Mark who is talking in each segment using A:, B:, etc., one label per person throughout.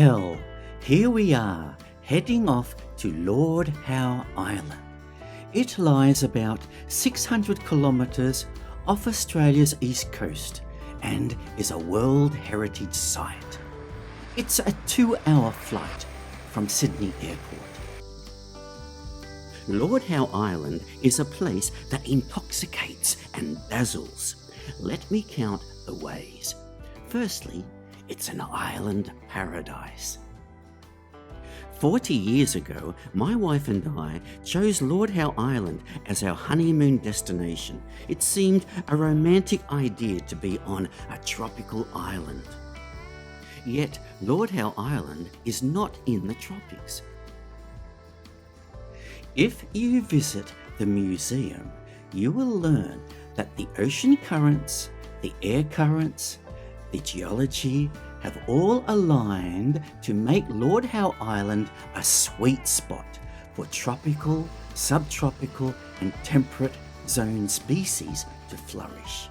A: Well, here we are, heading off to Lord Howe Island. It lies about 600 kilometres off Australia's east coast and is a World Heritage Site. It's a 2-hour flight from Sydney Airport. Lord Howe Island is a place that intoxicates and dazzles. Let me count the ways. Firstly, it's an island paradise. 40 years ago, my wife and I chose Lord Howe Island as our honeymoon destination. It seemed a romantic idea to be on a tropical island. Yet, Lord Howe Island is not in the tropics. If you visit the museum, you will learn that the ocean currents, the air currents, the geology have all aligned to make Lord Howe Island a sweet spot for tropical, subtropical and temperate zone species to flourish.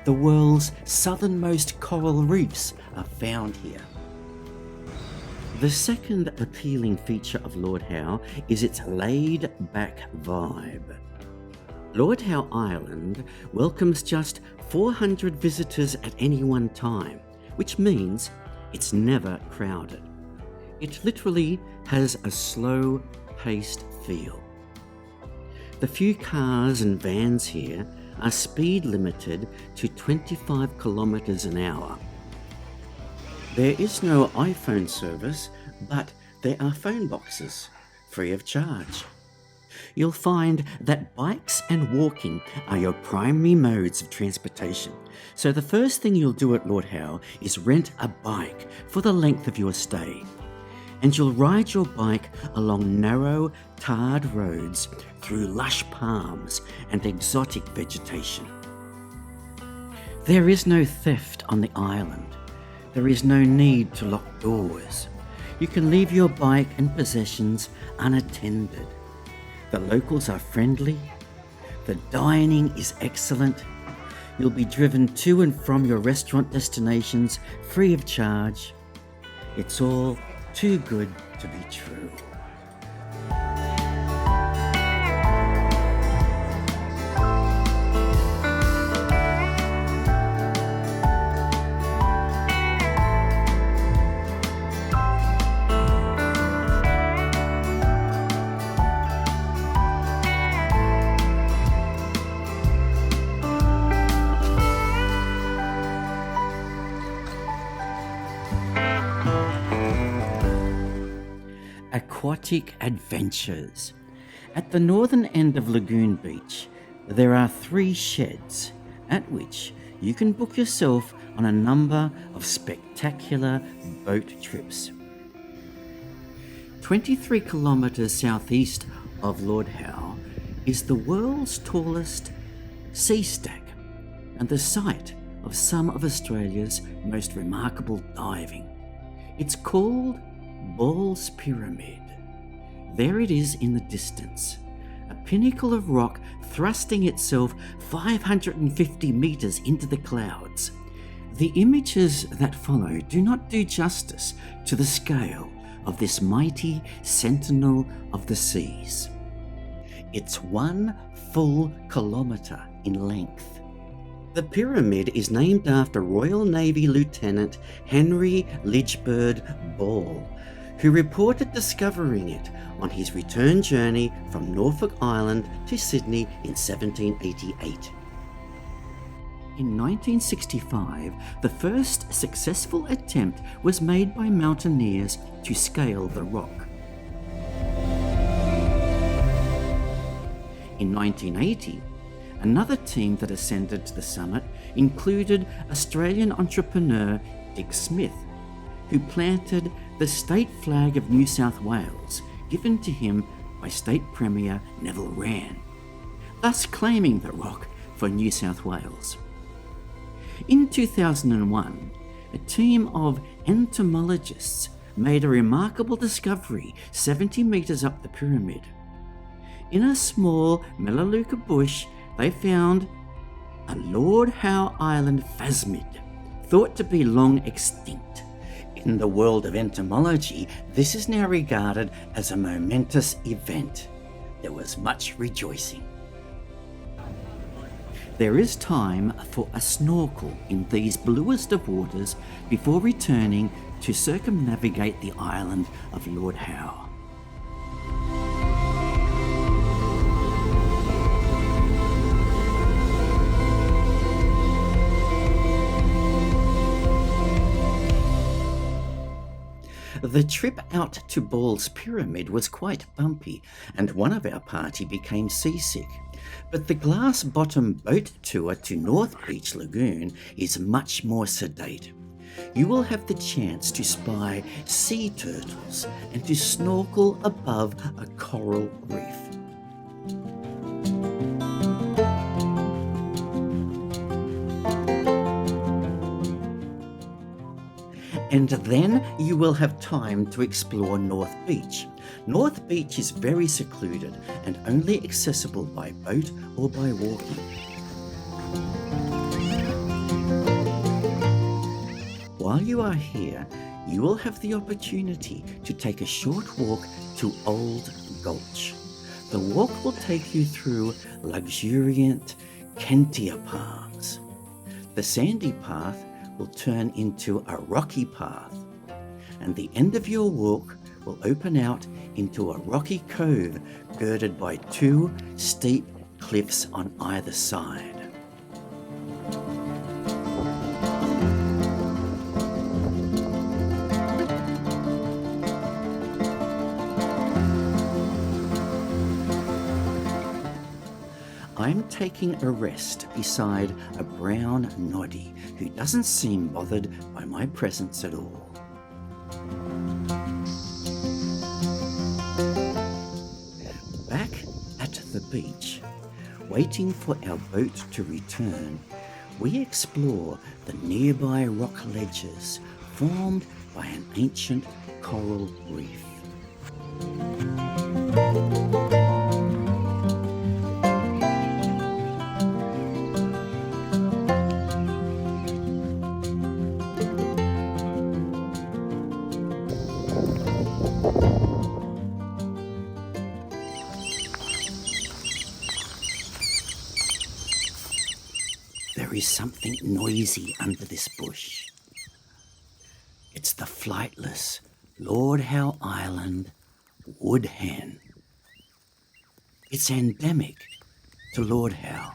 A: The world's southernmost coral reefs are found here. The second appealing feature of Lord Howe is its laid-back vibe. Lord Howe Island welcomes just 400 visitors at any one time, which means it's never crowded. It literally has a slow-paced feel. The few cars and vans here are speed limited to 25 kilometers an hour. There is no iPhone service, but there are phone boxes, free of charge. You'll find that bikes and walking are your primary modes of transportation. So the first thing you'll do at Lord Howe is rent a bike for the length of your stay. And you'll ride your bike along narrow, tarred roads through lush palms and exotic vegetation. There is no theft on the island. There is no need to lock doors. You can leave your bike and possessions unattended. The locals are friendly. The dining is excellent. You'll be driven to and from your restaurant destinations free of charge. It's all too good to be true. Aquatic Adventures. At the northern end of Lagoon Beach, there are 3 sheds at which you can book yourself on a number of spectacular boat trips. 23 kilometres southeast of Lord Howe is the world's tallest sea stack and the site of some of Australia's most remarkable diving. It's called Ball's Pyramid. There it is in the distance, a pinnacle of rock thrusting itself 550 metres into the clouds. The images that follow do not do justice to the scale of this mighty sentinel of the seas. It's 1 full kilometre in length. The pyramid is named after Royal Navy Lieutenant Henry Lidgebird Ball, who reported discovering it on his return journey from Norfolk Island to Sydney in 1788. In 1965, the first successful attempt was made by mountaineers to scale the rock. In 1980, another team that ascended to the summit included Australian entrepreneur Dick Smith, who planted the state flag of New South Wales, given to him by State Premier Neville Wran, thus claiming the rock for New South Wales. In 2001, a team of entomologists made a remarkable discovery 70 metres up the pyramid. In a small Melaleuca bush, they found a Lord Howe Island phasmid, thought to be long extinct. In the world of entomology, this is now regarded as a momentous event. There was much rejoicing. There is time for a snorkel in these bluest of waters before returning to circumnavigate the island of Lord Howe. The trip out to Ball's Pyramid was quite bumpy, and one of our party became seasick. But the glass-bottom boat tour to North Beach Lagoon is much more sedate. You will have the chance to spy sea turtles and to snorkel above a coral reef. And then you will have time to explore North Beach. North Beach is very secluded and only accessible by boat or by walking. While you are here, you will have the opportunity to take a short walk to Old Gulch. The walk will take you through luxuriant Kentia palms. The sandy path will turn into a rocky path, and the end of your walk will open out into a rocky cove girded by two steep cliffs on either side. I'm taking a rest beside a brown noddy who doesn't seem bothered by my presence at all. Back at the beach, waiting for our boat to return, we explore the nearby rock ledges formed by an ancient coral reef. There is something noisy under this bush. It's the flightless Lord Howe Island wood hen. It's endemic to Lord Howe.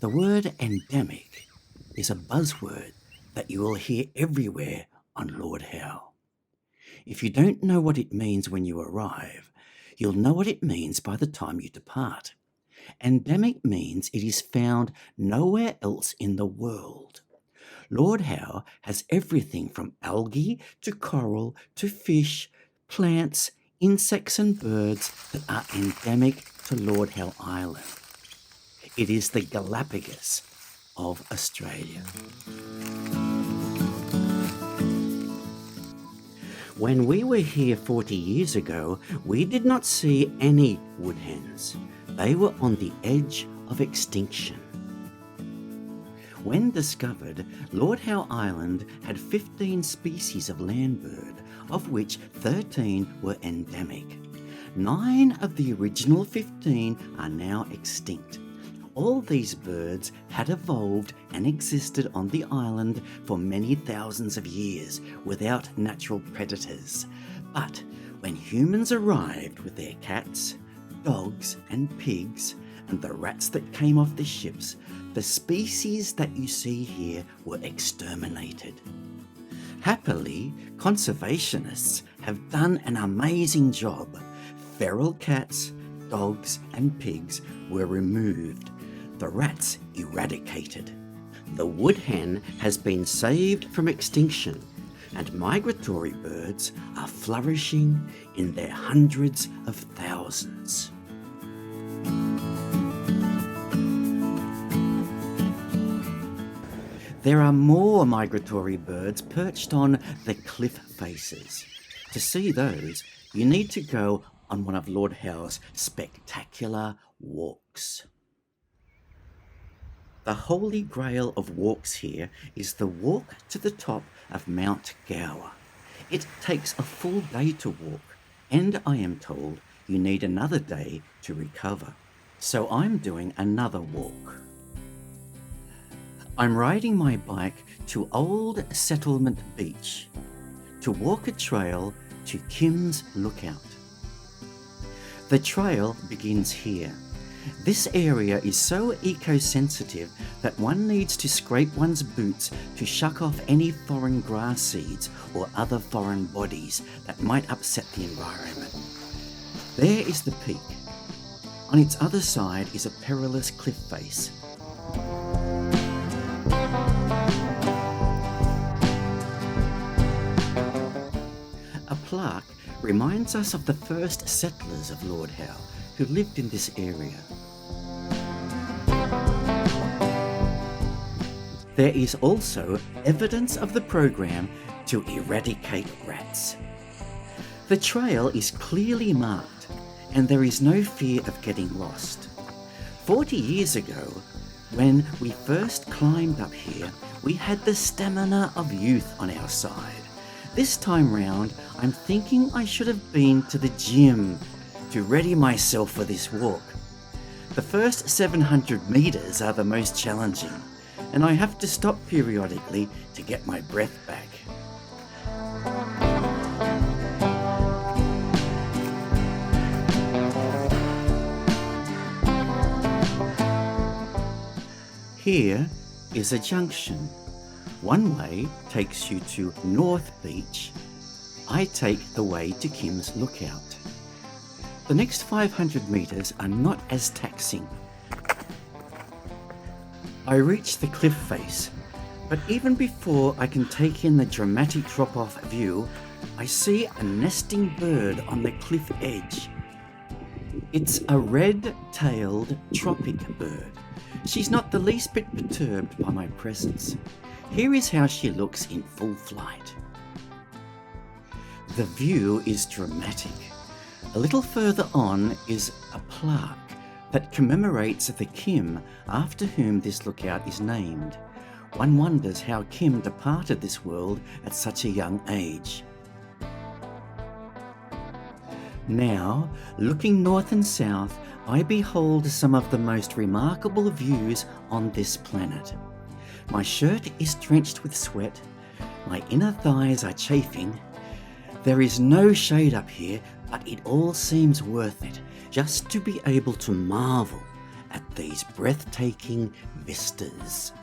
A: The word endemic is a buzzword that you will hear everywhere on Lord Howe. If you don't know what it means when you arrive, you'll know what it means by the time you depart. Endemic means it is found nowhere else in the world. Lord Howe has everything from algae to coral to fish, plants, insects and birds that are endemic to Lord Howe Island. It is the Galapagos of Australia. When we were here 40 years ago, we did not see any wood hens. They were on the edge of extinction. When discovered, Lord Howe Island had 15 species of land bird, of which 13 were endemic. 9 of the original 15 are now extinct. All these birds had evolved and existed on the island for many thousands of years without natural predators. But when humans arrived with their cats, dogs and pigs, and the rats that came off the ships, the species that you see here were exterminated. Happily, conservationists have done an amazing job. Feral cats, dogs and pigs were removed. The rats eradicated. The wood hen has been saved from extinction, and migratory birds are flourishing in their hundreds of thousands. There are more migratory birds perched on the cliff faces. To see those, you need to go on one of Lord Howe's spectacular walks. The holy grail of walks here is the walk to the top of Mount Gower. It takes a full day to walk, and I am told you need another day to recover. So I'm doing another walk. I'm riding my bike to Old Settlement Beach to walk a trail to Kim's Lookout. The trail begins here. This area is so eco-sensitive that one needs to scrape one's boots to shuck off any foreign grass seeds or other foreign bodies that might upset the environment. There is the peak. On its other side is a perilous cliff face. A plaque reminds us of the first settlers of Lord Howe who lived in this area. There is also evidence of the program to eradicate rats. The trail is clearly marked and there is no fear of getting lost. 40 years ago, when we first climbed up here, we had the stamina of youth on our side. This time round, I'm thinking I should have been to the gym to ready myself for this walk. The first 700 meters are the most challenging, and I have to stop periodically to get my breath back. Here is a junction. One way takes you to North Beach. I take the way to Kim's Lookout. The next 500 meters are not as taxing. I reach the cliff face, but even before I can take in the dramatic drop-off view, I see a nesting bird on the cliff edge. It's a red-tailed tropic bird. She's not the least bit perturbed by my presence. Here is how she looks in full flight. The view is dramatic. A little further on is a plaque that commemorates the Kim after whom this lookout is named. One wonders how Kim departed this world at such a young age. Now, looking north and south, I behold some of the most remarkable views on this planet. My shirt is drenched with sweat, my inner thighs are chafing. There is no shade up here, but it all seems worth it just to be able to marvel at these breathtaking vistas.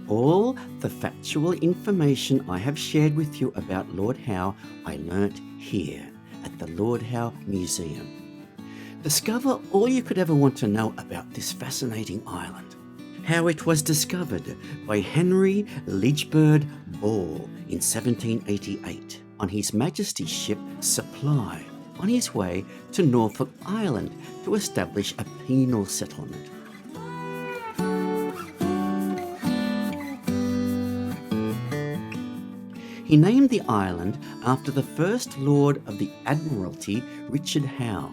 A: All the factual information I have shared with you about Lord Howe, I learnt here at the Lord Howe Museum. Discover all you could ever want to know about this fascinating island. How it was discovered by Henry Lidgebird Ball in 1788 on His Majesty's ship Supply on his way to Norfolk Island to establish a penal settlement. He named the island after the First Lord of the Admiralty, Richard Howe.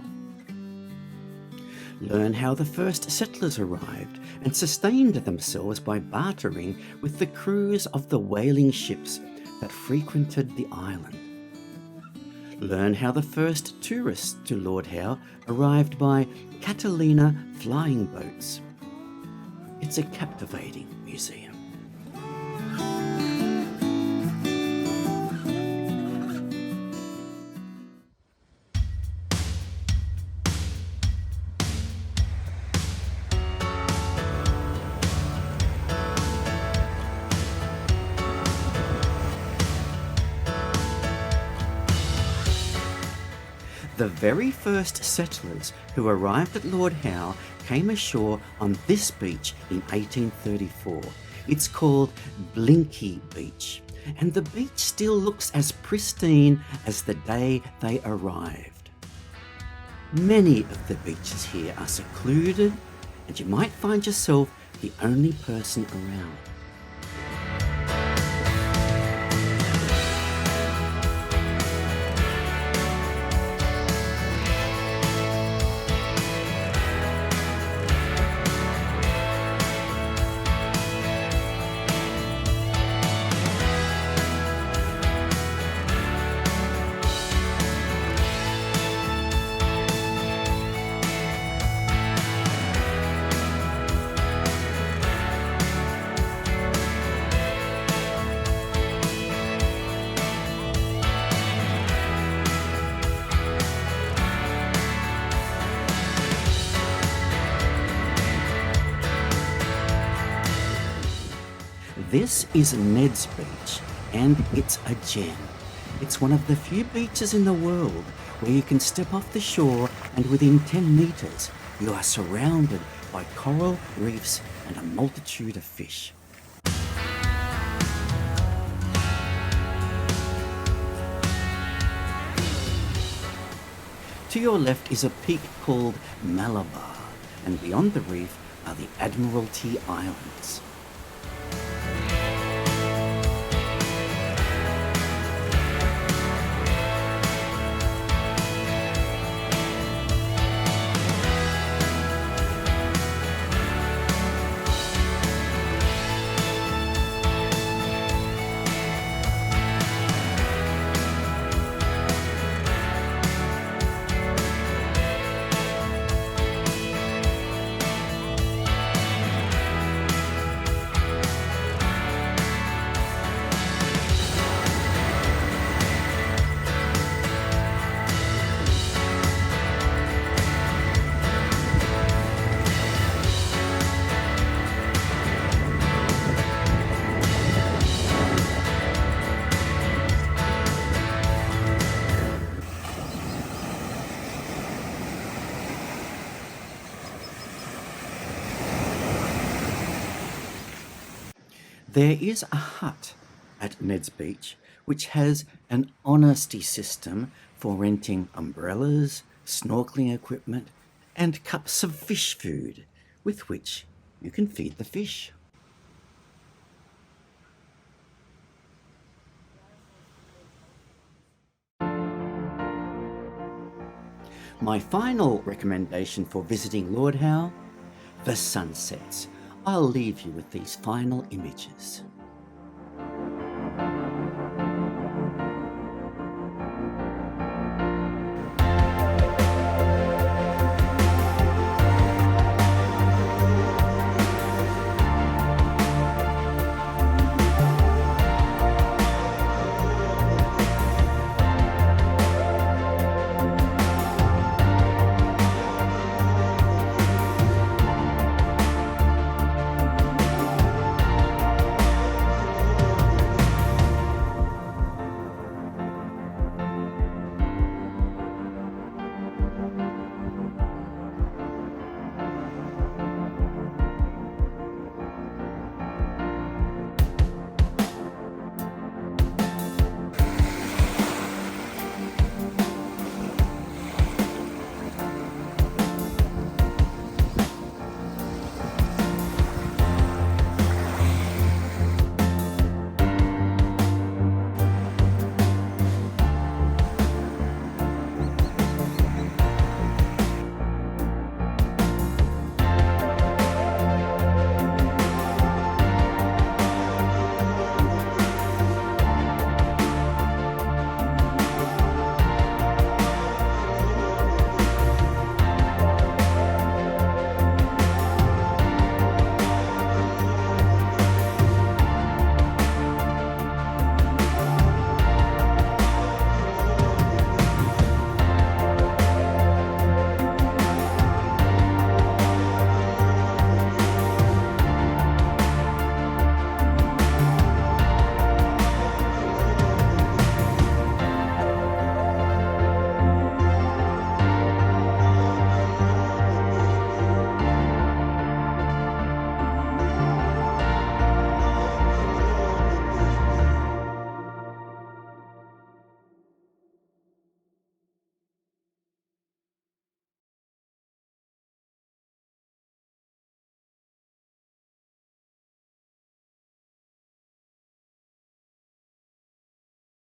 A: Learn how the first settlers arrived and sustained themselves by bartering with the crews of the whaling ships that frequented the island. Learn how the first tourists to Lord Howe arrived by Catalina flying boats. It's a captivating museum. The very first settlers who arrived at Lord Howe came ashore on this beach in 1834. It's called Blinky Beach, and the beach still looks as pristine as the day they arrived. Many of the beaches here are secluded, and you might find yourself the only person around. This is Neds Beach, and it's a gem. It's one of the few beaches in the world where you can step off the shore and within 10 meters you are surrounded by coral reefs and a multitude of fish. To your left is a peak called Malabar, and beyond the reef are the Admiralty Islands. There is a hut at Neds Beach which has an honesty system for renting umbrellas, snorkeling equipment, and cups of fish food with which you can feed the fish. My final recommendation for visiting Lord Howe: the sunsets. I'll leave you with these final images.